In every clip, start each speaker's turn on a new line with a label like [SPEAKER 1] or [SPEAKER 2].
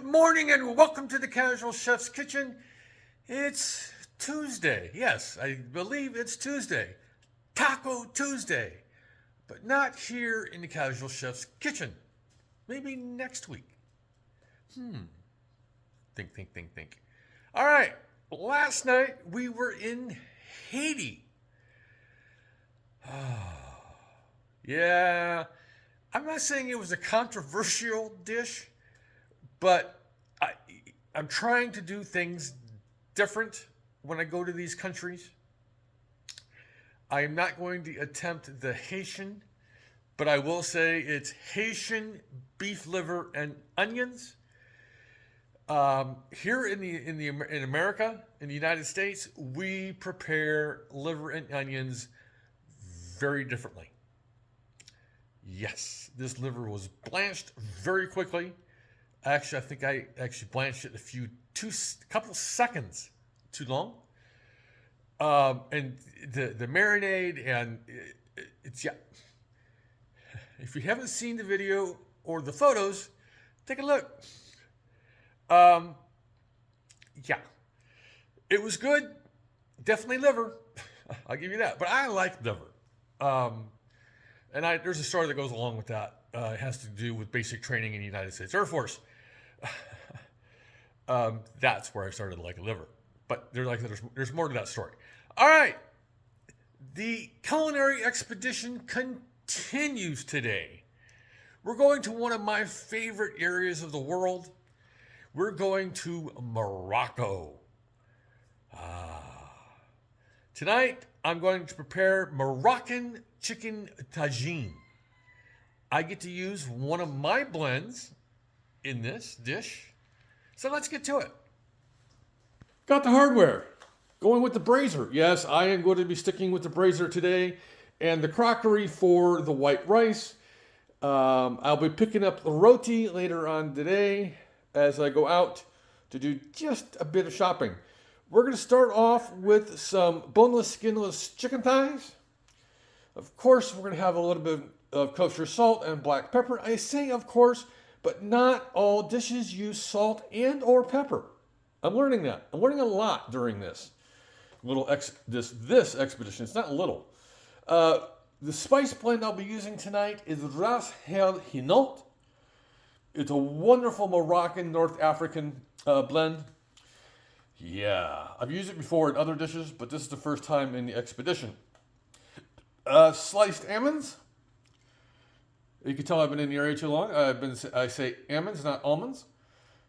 [SPEAKER 1] morning and welcome to the Casual Chef's Kitchen. It's Tuesday. Yes, I believe it's Tuesday. Taco Tuesday. But not here in the Casual Chef's Kitchen. Maybe next week. Think. All right. Last night we were in Haiti. Yeah. I'm not saying it was a controversial dish, but I'm trying to do things different when I go to these countries. I am not going to attempt the Haitian, but I will say it's Haitian beef liver and onions. Here in America, in the United States, we prepare liver and onions very differently. Yes, this liver was blanched very quickly. Actually, I think I blanched it a couple seconds too long. And the marinade and it's yeah. If you haven't seen the video or the photos, take a look. Yeah, it was good. Definitely liver. I'll give you that. But I like liver. And there's a story that goes along with that. It has to do with basic training in the United States Air Force. That's where I started to like liver. But there's more to that story. All right. The Culinary Expedition continues today. We're going to one of my favorite areas of the world. We're going to Morocco. Tonight, I'm going to prepare Moroccan Chicken Tagine. I get to use one of my blends in this dish. So let's get to it. Got the hardware. Going with the brazier. Yes, I am going to be sticking with the brazier today. And the crockery for the white rice. I'll be picking up the roti later on today as I go out to do just a bit of shopping. We're going to start off with some boneless, skinless chicken thighs. Of course, we're going to have a little bit of kosher salt and black pepper. I say of course, but not all dishes use salt and or pepper. I'm learning that. I'm learning a lot during this this expedition. It's not little. The spice blend I'll be using tonight is Ras El Hinaut. It's a wonderful Moroccan, North African blend. Yeah, I've used it before in other dishes, but this is the first time in the expedition. Sliced almonds. You can tell I've been in the area too long. I say almonds, not almonds.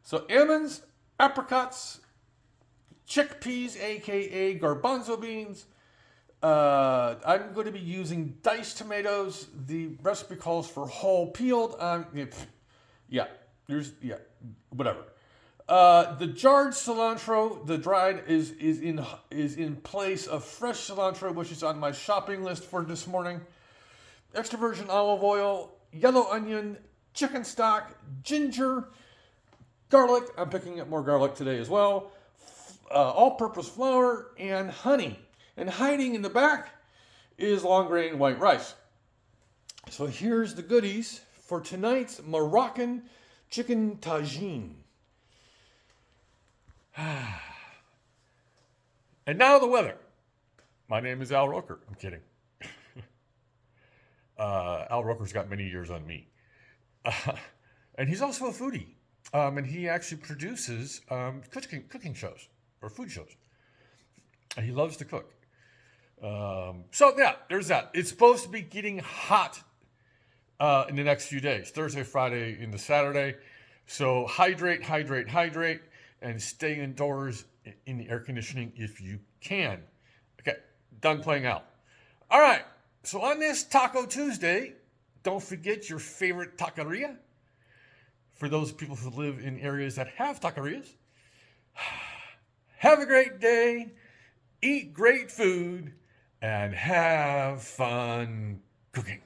[SPEAKER 1] So almonds, apricots, chickpeas, aka garbanzo beans. I'm going to be using diced tomatoes. The recipe calls for whole peeled. Whatever. The jarred cilantro, the dried, is in place of fresh cilantro, which is on my shopping list for this morning. Extra virgin olive oil, yellow onion, chicken stock, ginger, garlic. I'm picking up more garlic today as well. All-purpose flour and honey. And hiding in the back is long-grain white rice. So here's the goodies for tonight's Moroccan Chicken Tagine. And now the weather. My name is Al Roker. I'm kidding. Al Roker's got many years on me. And he's also a foodie. And he actually produces cooking shows or food shows. And he loves to cook. So yeah, there's that. It's supposed to be getting hot in the next few days. Thursday, Friday, into Saturday. So hydrate, and stay indoors in the air conditioning if you can. Okay, done playing out. All right, so on this Taco Tuesday, don't forget your favorite taqueria. For those people who live in areas that have taquerias, have a great day, eat great food, and have fun cooking.